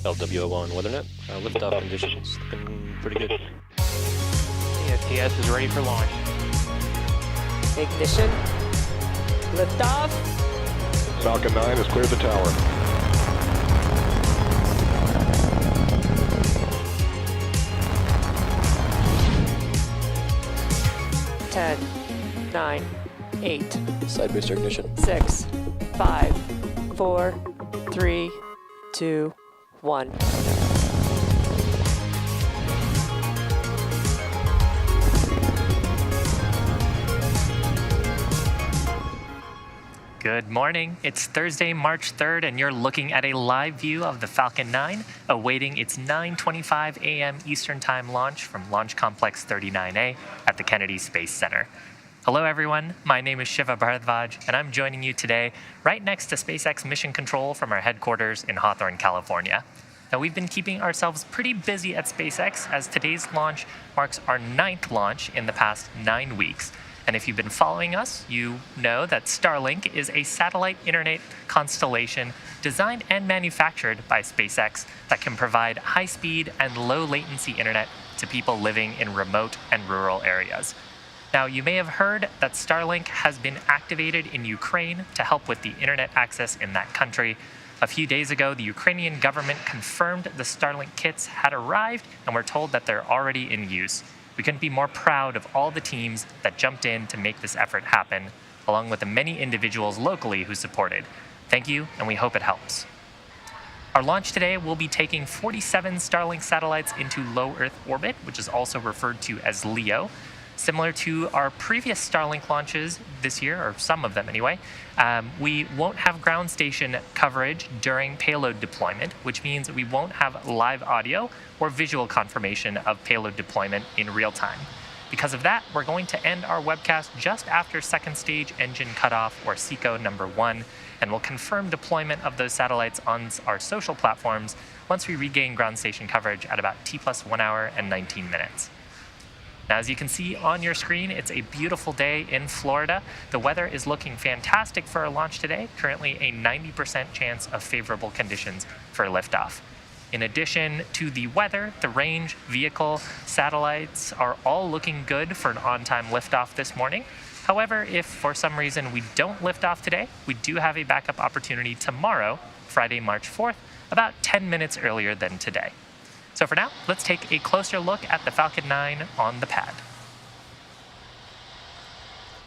LWO1 WeatherNet. Liftoff conditions looking pretty good. TS is ready for launch. Ignition. Liftoff. Falcon 9 has cleared the tower. Ten, 9, 8, Side booster ignition. 6, 5, 4, 3, 2, 1. Good morning. It's Thursday, March 3rd, and you're looking at a live view of the Falcon 9 awaiting its 9:25 a.m. Eastern Time launch from Launch Complex 39A at the Kennedy Space Center. Hello, everyone. My name is Shiva Bharadwaj, and I'm joining you today right next to SpaceX Mission Control from our headquarters in Hawthorne, California. Now, we've been keeping ourselves pretty busy at SpaceX as today's launch marks our 9th launch in the past 9 weeks. And if you've been following us, you know that Starlink is a satellite internet constellation designed and manufactured by SpaceX that can provide high-speed and low-latency internet to people living in remote and rural areas. Now, you may have heard that Starlink has been activated in Ukraine to help with the internet access in that country. A few days ago, the Ukrainian government confirmed the Starlink kits had arrived, and we're told that they're already in use. We couldn't be more proud of all the teams that jumped in to make this effort happen, along with the many individuals locally who supported. Thank you, and we hope it helps. Our launch today will be taking 47 Starlink satellites into low Earth orbit, which is also referred to as LEO. Similar to our previous Starlink launches this year, or some of them anyway, we won't have ground station coverage during payload deployment, which means we won't have live audio or visual confirmation of payload deployment in real time. Because of that, we're going to end our webcast just after second stage engine cutoff, or SECO number 1, and we'll confirm deployment of those satellites on our social platforms once we regain ground station coverage at about T+1 hour and 19 minutes. Now, as you can see on your screen, it's a beautiful day in Florida. The weather is looking fantastic for our launch today, currently a 90% chance of favorable conditions for liftoff. In addition to the weather, the range, vehicle, satellites are all looking good for an on-time liftoff this morning. However, if for some reason we don't lift off today, we do have a backup opportunity tomorrow, Friday, March 4th, about 10 minutes earlier than today. So for now, let's take a closer look at the Falcon 9 on the pad.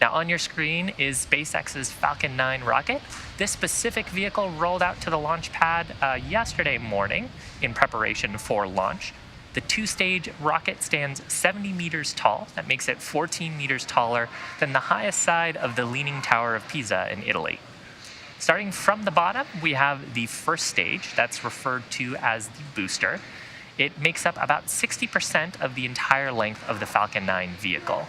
Now on your screen is SpaceX's Falcon 9 rocket. This specific vehicle rolled out to the launch pad yesterday morning in preparation for launch. The two-stage rocket stands 70 meters tall. That makes it 14 meters taller than the highest side of the Leaning Tower of Pisa in Italy. Starting from the bottom, we have the first stage that's referred to as the booster. It makes up about 60% of the entire length of the Falcon 9 vehicle.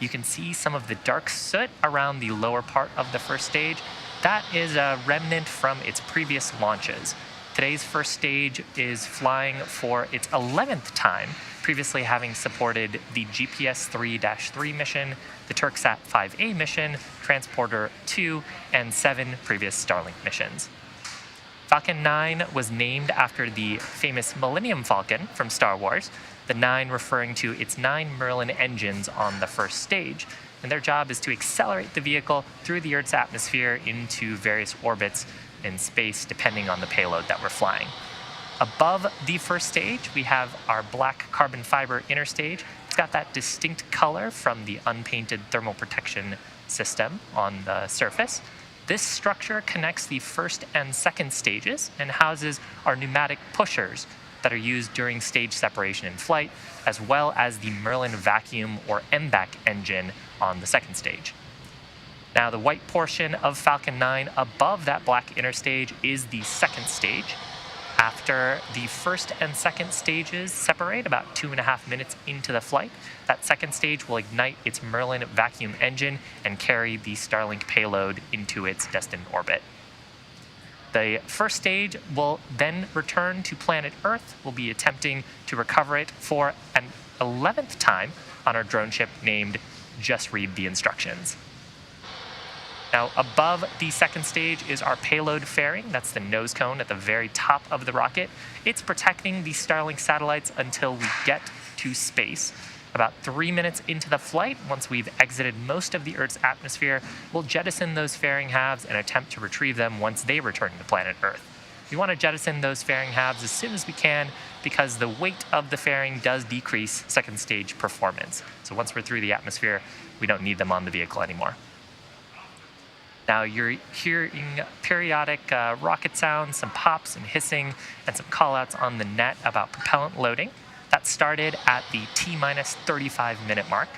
You can see some of the dark soot around the lower part of the first stage. That is a remnant from its previous launches. Today's first stage is flying for its 11th time, previously having supported the GPS 3-3 mission, the Turksat 5A mission, Transporter 2, and 7 previous Starlink missions. Falcon 9 was named after the famous Millennium Falcon from Star Wars, the 9 referring to its 9 Merlin engines on the first stage, and their job is to accelerate the vehicle through the Earth's atmosphere into various orbits in space depending on the payload that we're flying. Above the first stage, we have our black carbon fiber inner stage. It's got that distinct color from the unpainted thermal protection system on the surface. This structure connects the first and second stages and houses our pneumatic pushers that are used during stage separation in flight, as well as the Merlin vacuum or MVAC engine on the second stage. Now, the white portion of Falcon 9 above that black inner stage is the second stage. After the first and second stages separate about 2.5 minutes into the flight, that second stage will ignite its Merlin vacuum engine and carry the Starlink payload into its destined orbit. The first stage will then return to planet Earth. We'll be attempting to recover it for an 11th time on our drone ship named Just Read the Instructions. Now, above the second stage is our payload fairing. That's the nose cone at the very top of the rocket. It's protecting the Starlink satellites until we get to space. About 3 minutes into the flight, once we've exited most of the Earth's atmosphere, we'll jettison those fairing halves and attempt to retrieve them once they return to planet Earth. We want to jettison those fairing halves as soon as we can because the weight of the fairing does decrease second stage performance. So once we're through the atmosphere, we don't need them on the vehicle anymore. Now you're hearing periodic rocket sounds, some pops and hissing, and some callouts on the net about propellant loading. That started at the T-minus 35-minute mark.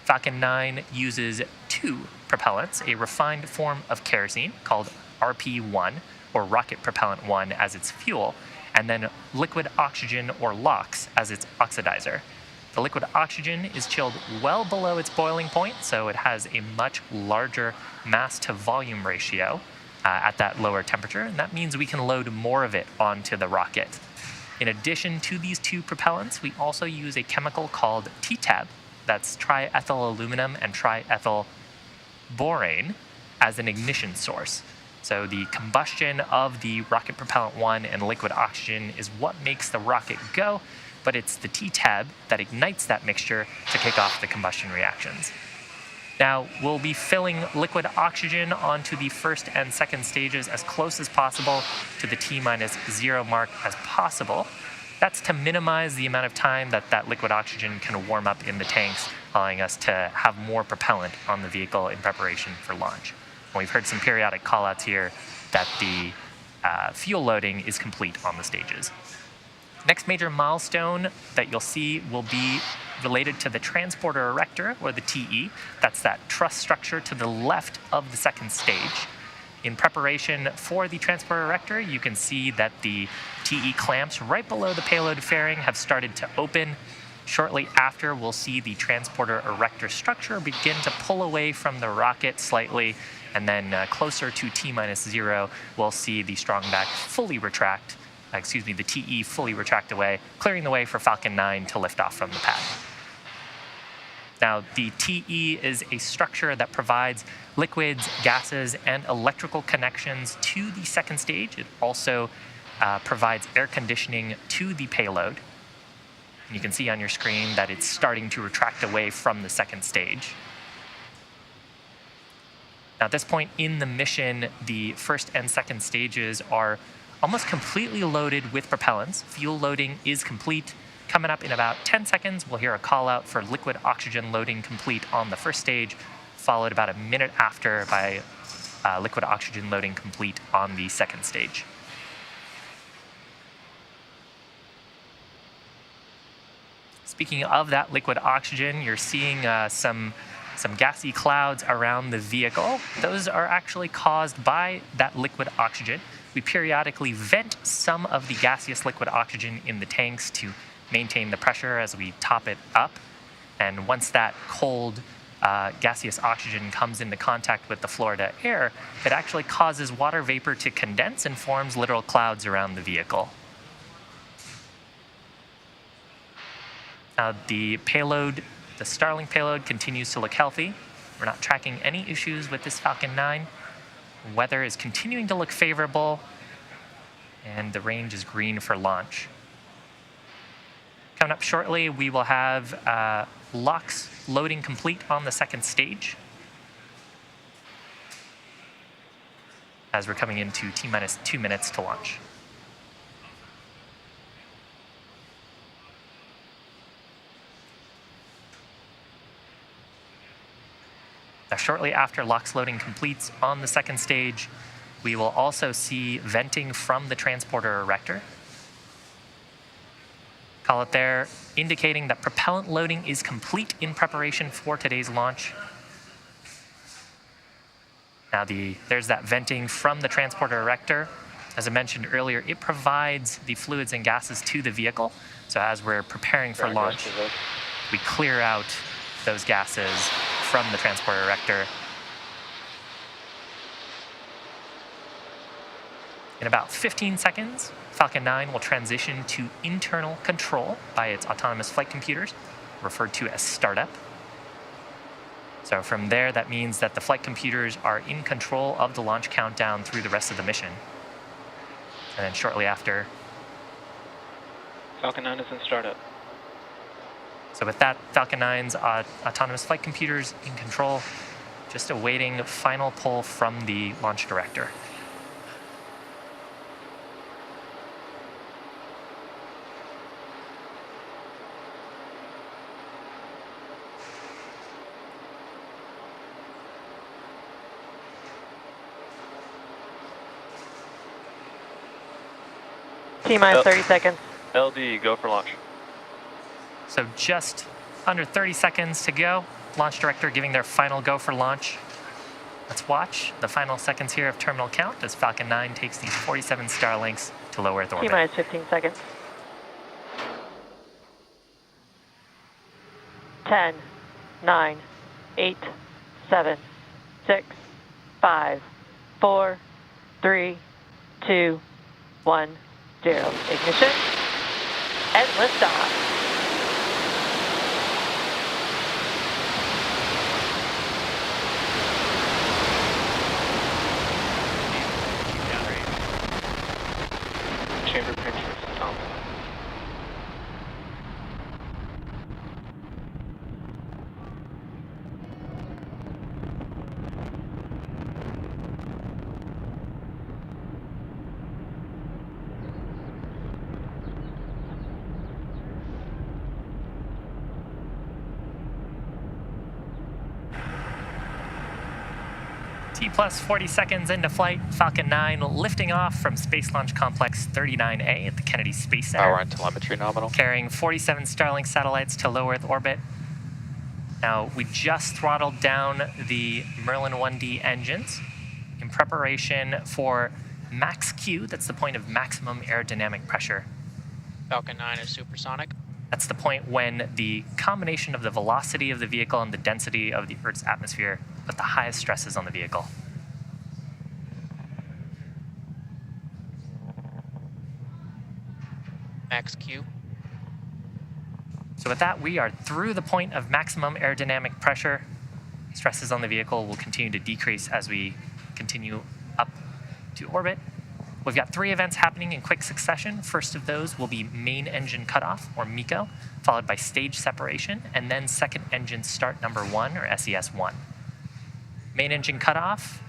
Falcon 9 uses 2 propellants, a refined form of kerosene called RP-1, or Rocket Propellant 1, as its fuel, and then liquid oxygen, or LOX, as its oxidizer. The liquid oxygen is chilled well below its boiling point, so it has a much larger mass to volume ratio at that lower temperature, and that means we can load more of it onto the rocket. In addition to these 2 propellants, we also use a chemical called TTAB, that's triethyl aluminum and triethyl borane, as an ignition source. So the combustion of the Rocket Propellant 1 and liquid oxygen is what makes the rocket go, but it's the TTAB that ignites that mixture to kick off the combustion reactions. Now, we'll be filling liquid oxygen onto the first and second stages as close as possible to the T-minus 0 mark as possible. That's to minimize the amount of time that that liquid oxygen can warm up in the tanks, allowing us to have more propellant on the vehicle in preparation for launch. And we've heard some periodic callouts here that the fuel loading is complete on the stages. Next major milestone that you'll see will be related to the transporter erector, or the TE. That's that truss structure to the left of the second stage. In preparation for the transporter erector, you can see that the TE clamps right below the payload fairing have started to open. Shortly after, we'll see the transporter erector structure begin to pull away from the rocket slightly, and then closer to T-minus 0, we'll see the strong back fully retract, the TE fully retract away, clearing the way for Falcon 9 to lift off from the pad. Now, the TE is a structure that provides liquids, gases, and electrical connections to the second stage. It also provides air conditioning to the payload. And you can see on your screen that it's starting to retract away from the second stage. Now, at this point in the mission, the first and second stages are almost completely loaded with propellants. Fuel loading is complete. Coming up in about 10 seconds, we'll hear a call out for liquid oxygen loading complete on the first stage, followed about a minute after by liquid oxygen loading complete on the second stage. Speaking of that liquid oxygen, you're seeing some gassy clouds around the vehicle. Those are actually caused by that liquid oxygen. We periodically vent some of the gaseous liquid oxygen in the tanks to maintain the pressure as we top it up. And once that cold gaseous oxygen comes into contact with the Florida air, it actually causes water vapor to condense and forms literal clouds around the vehicle. Now, the payload, the Starlink payload, continues to look healthy. We're not tracking any issues with this Falcon 9. Weather is continuing to look favorable, and the range is green for launch. Coming up shortly, we will have LOX loading complete on the second stage, as we're coming into T-minus 2 minutes to launch. Now, shortly after LOX loading completes on the second stage, we will also see venting from the transporter erector. Call it there, indicating that propellant loading is complete in preparation for today's launch. Now, there's that venting from the transporter erector. As I mentioned earlier, it provides the fluids and gases to the vehicle. So as we're preparing for launch, we clear out those gases from the transporter erector. In about 15 seconds, Falcon 9 will transition to internal control by its autonomous flight computers, referred to as startup. So from there, that means that the flight computers are in control of the launch countdown through the rest of the mission. And then shortly after. Falcon 9 is in startup. So with that, Falcon 9's autonomous flight computers in control, just awaiting final pull from the launch director. T-minus 30 seconds. LD, go for launch. So just under 30 seconds to go. Launch director giving their final go for launch. Let's watch the final seconds here of terminal count as Falcon 9 takes these 47 Starlinks to low Earth orbit. T-minus 15 seconds. 10, 9, 8, 7, 6, 5, 4, 3, 2, 1, 0. Ignition and liftoff. Chamber pictures. Tom. T plus 40 seconds into flight, Falcon 9 lifting off from Space Launch Complex 39A at the Kennedy Space Center. Power and telemetry nominal. Carrying 47 Starlink satellites to low Earth orbit. Now, we just throttled down the Merlin 1D engines in preparation for max Q. That's the point of maximum aerodynamic pressure. Falcon 9 is supersonic. That's the point when the combination of the velocity of the vehicle and the density of the Earth's atmosphere put the highest stresses on the vehicle. Max Q. So with that, we are through the point of maximum aerodynamic pressure. Stresses on the vehicle will continue to decrease as we continue up to orbit. We've got 3 events happening in quick succession. First of those will be main engine cutoff, or MECO, followed by stage separation, and then second engine start number 1, or SES1. Main engine cutoff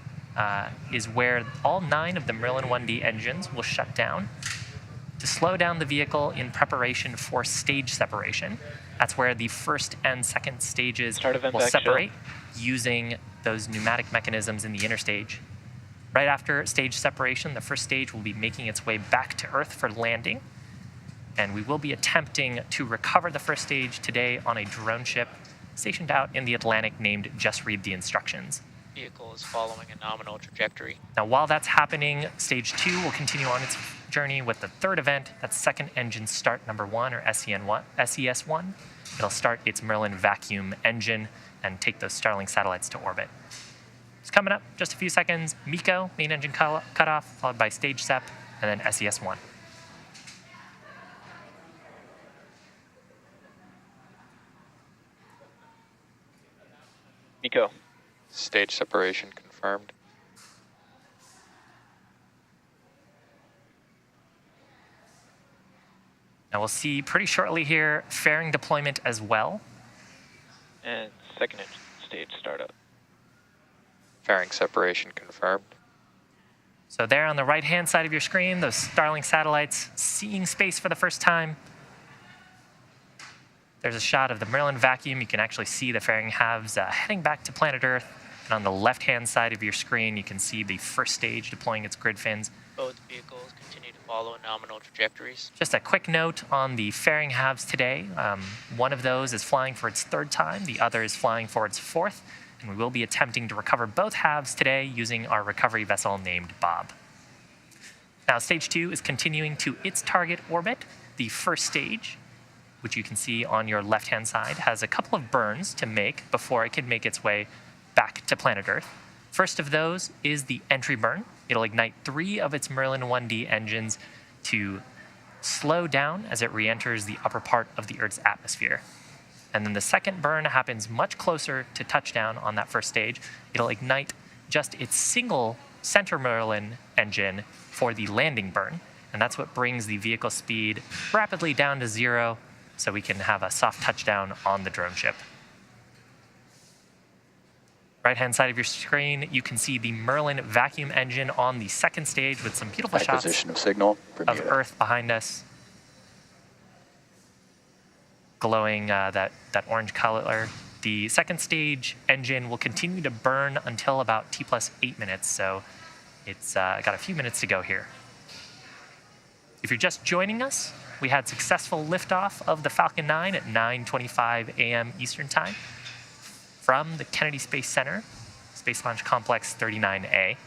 is where all 9 of the Merlin 1D engines will shut down to slow down the vehicle in preparation for stage separation. That's where the first and second stages will separate using those pneumatic mechanisms in the interstage. Right after stage separation, the first stage will be making its way back to Earth for landing. And we will be attempting to recover the first stage today on a drone ship stationed out in the Atlantic named Just Read the Instructions. Vehicle is following a nominal trajectory. Now, while that's happening, stage 2 will continue on its journey with the third event. That's second engine start number 1, or SES1. It'll start its Merlin vacuum engine and take those Starlink satellites to orbit. It's coming up, just a few seconds. MECO, main engine cutoff, followed by stage SEP, and then SES1. MECO. Stage separation confirmed. Now we'll see pretty shortly here fairing deployment as well. And second engine stage startup. Fairing separation confirmed. So there on the right-hand side of your screen, those Starlink satellites seeing space for the first time. There's a shot of the Merlin vacuum. You can actually see the fairing halves heading back to planet Earth. And on the left-hand side of your screen, you can see the first stage deploying its grid fins. Both vehicles continue to follow nominal trajectories. Just a quick note on the fairing halves today. One of those is flying for its 3rd time. The other is flying for its 4th. And we will be attempting to recover both halves today using our recovery vessel named Bob. Now, stage 2 is continuing to its target orbit. The first stage, which you can see on your left-hand side, has a couple of burns to make before it can make its way back to planet Earth. First of those is the entry burn. It'll ignite 3 of its Merlin 1D engines to slow down as it re-enters the upper part of the Earth's atmosphere. And then the second burn happens much closer to touchdown on that first stage. It'll ignite just its single center Merlin engine for the landing burn. And that's what brings the vehicle speed rapidly down to 0 so we can have a soft touchdown on the drone ship. Right-hand side of your screen, you can see the Merlin vacuum engine on the second stage with some beautiful shots Acquisition of signal. of Earth behind us. Glowing that orange color. The second stage engine will continue to burn until about T+8 minutes, so it's got a few minutes to go here. If you're just joining us, we had successful liftoff of the Falcon 9 at 9:25 a.m. Eastern Time from the Kennedy Space Center, Space Launch Complex 39A.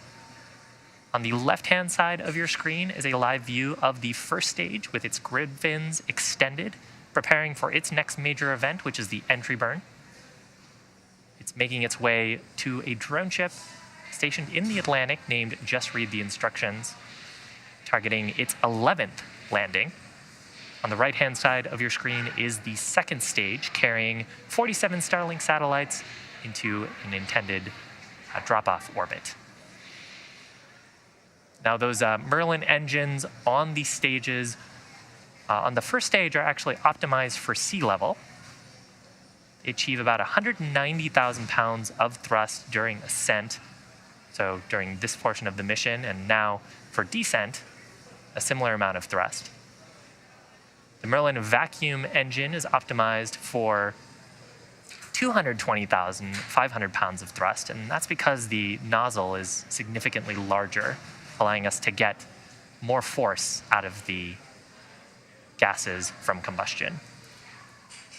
On the left-hand side of your screen is a live view of the first stage with its grid fins extended, preparing for its next major event, which is the entry burn. It's making its way to a drone ship stationed in the Atlantic named Just Read the Instructions, targeting its 11th landing. On the right-hand side of your screen is the second stage, carrying 47 Starlink satellites into an intended drop-off orbit. Now, those Merlin engines on the stages on the first stage are actually optimized for sea level. They achieve about 190,000 pounds of thrust during ascent, so during this portion of the mission, and now for descent, a similar amount of thrust. The Merlin vacuum engine is optimized for 220,500 pounds of thrust, and that's because the nozzle is significantly larger, allowing us to get more force out of the gases from combustion.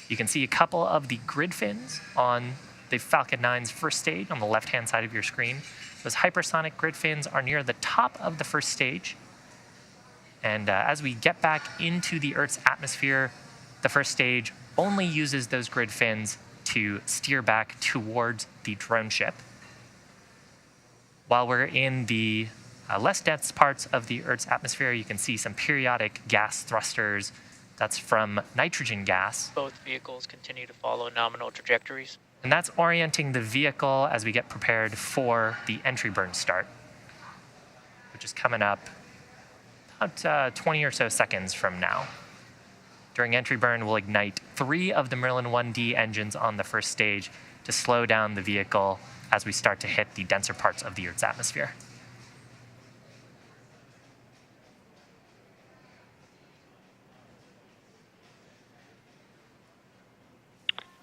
You can see a couple of the grid fins on the Falcon 9's first stage on the left-hand side of your screen. Those hypersonic grid fins are near the top of the first stage. And as we get back into the Earth's atmosphere, the first stage only uses those grid fins to steer back towards the drone ship. While we're in the less dense parts of the Earth's atmosphere, you can see some periodic gas thrusters. That's from nitrogen gas. Both vehicles continue to follow nominal trajectories. And that's orienting the vehicle as we get prepared for the entry burn start, which is coming up about 20 or so seconds from now. During entry burn, we'll ignite 3 of the Merlin 1D engines on the first stage to slow down the vehicle as we start to hit the denser parts of the Earth's atmosphere.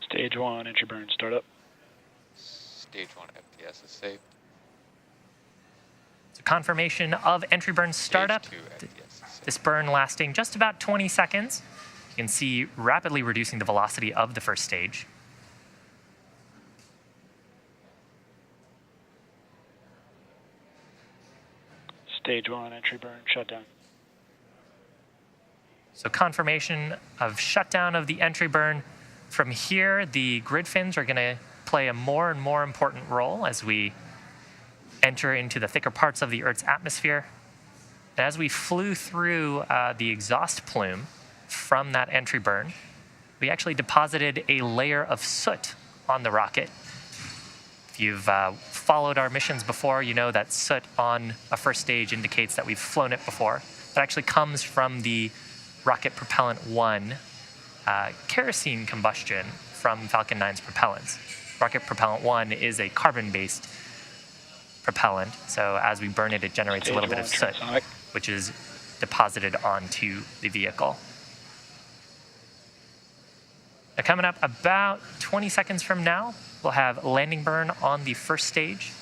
Stage 1, entry burn, startup. Stage 1 FTS is safe. So confirmation of entry burn startup. Stage 2 FTS is safe. This burn lasting just about 20 seconds. You can see rapidly reducing the velocity of the first stage. Stage 1, entry burn, shutdown. So confirmation of shutdown of the entry burn. From here, the grid fins are going to play a more and more important role as we enter into the thicker parts of the Earth's atmosphere. And as we flew through the exhaust plume from that entry burn, we actually deposited a layer of soot on the rocket. If you've followed our missions before, you know that soot on a first stage indicates that we've flown it before. That actually comes from the rocket propellant 1 kerosene combustion from Falcon 9's propellants. Rocket propellant 1 is a carbon-based propellant, so as we burn it, it generates a little bit of soot, which is deposited onto the vehicle. Now, coming up about 20 seconds from now, we'll have landing burn on the first stage.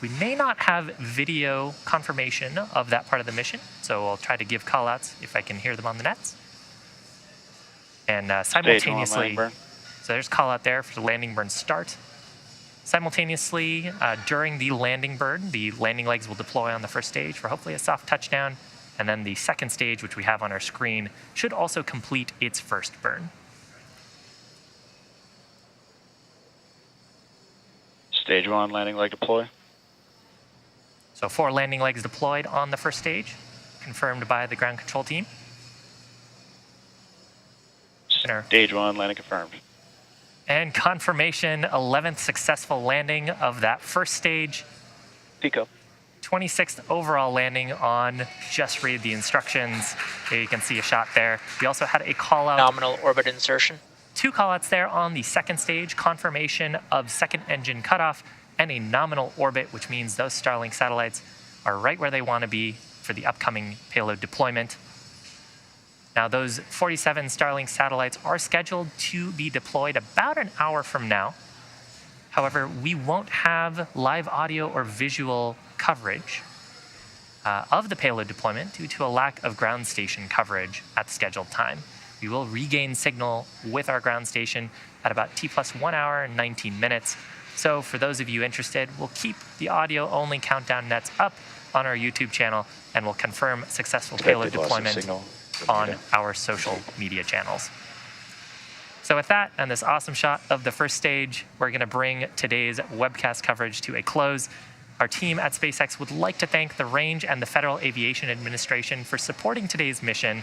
We may not have video confirmation of that part of the mission, so I'll try to give callouts if I can hear them on the nets. And simultaneously, so there's callout there for the landing burn start. Simultaneously, during the landing burn, the landing legs will deploy on the first stage for hopefully a soft touchdown, and then the second stage, which we have on our screen, should also complete its first burn. Stage 1, landing leg deploy. So 4 landing legs deployed on the first stage, confirmed by the ground control team. Or- Stage 1 landing confirmed. And confirmation, 11th successful landing of that first stage. Pico. 26th overall landing on just read the instructions. Here you can see a shot there. We also had a call out. Nominal orbit insertion. 2 callouts there on the second stage, confirmation of second engine cutoff and a nominal orbit, which means those Starlink satellites are right where they want to be for the upcoming payload deployment. Now, those 47 Starlink satellites are scheduled to be deployed about an hour from now. However, we won't have live audio or visual coverage of the payload deployment due to a lack of ground station coverage at the scheduled time. We will regain signal with our ground station at about T+1 hour and 19 minutes. So for those of you interested, we'll keep the audio-only countdown nets up on our YouTube channel, and we'll confirm successful payload deployment on our social media channels. So with that and this awesome shot of the first stage, we're going to bring today's webcast coverage to a close. Our team at SpaceX would like to thank the Range and the Federal Aviation Administration for supporting today's mission.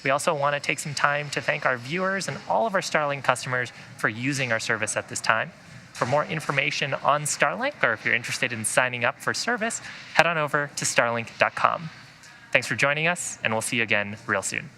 We also want to take some time to thank our viewers and all of our Starlink customers for using our service at this time. For more information on Starlink, or if you're interested in signing up for service, head on over to starlink.com. Thanks for joining us, and we'll see you again real soon.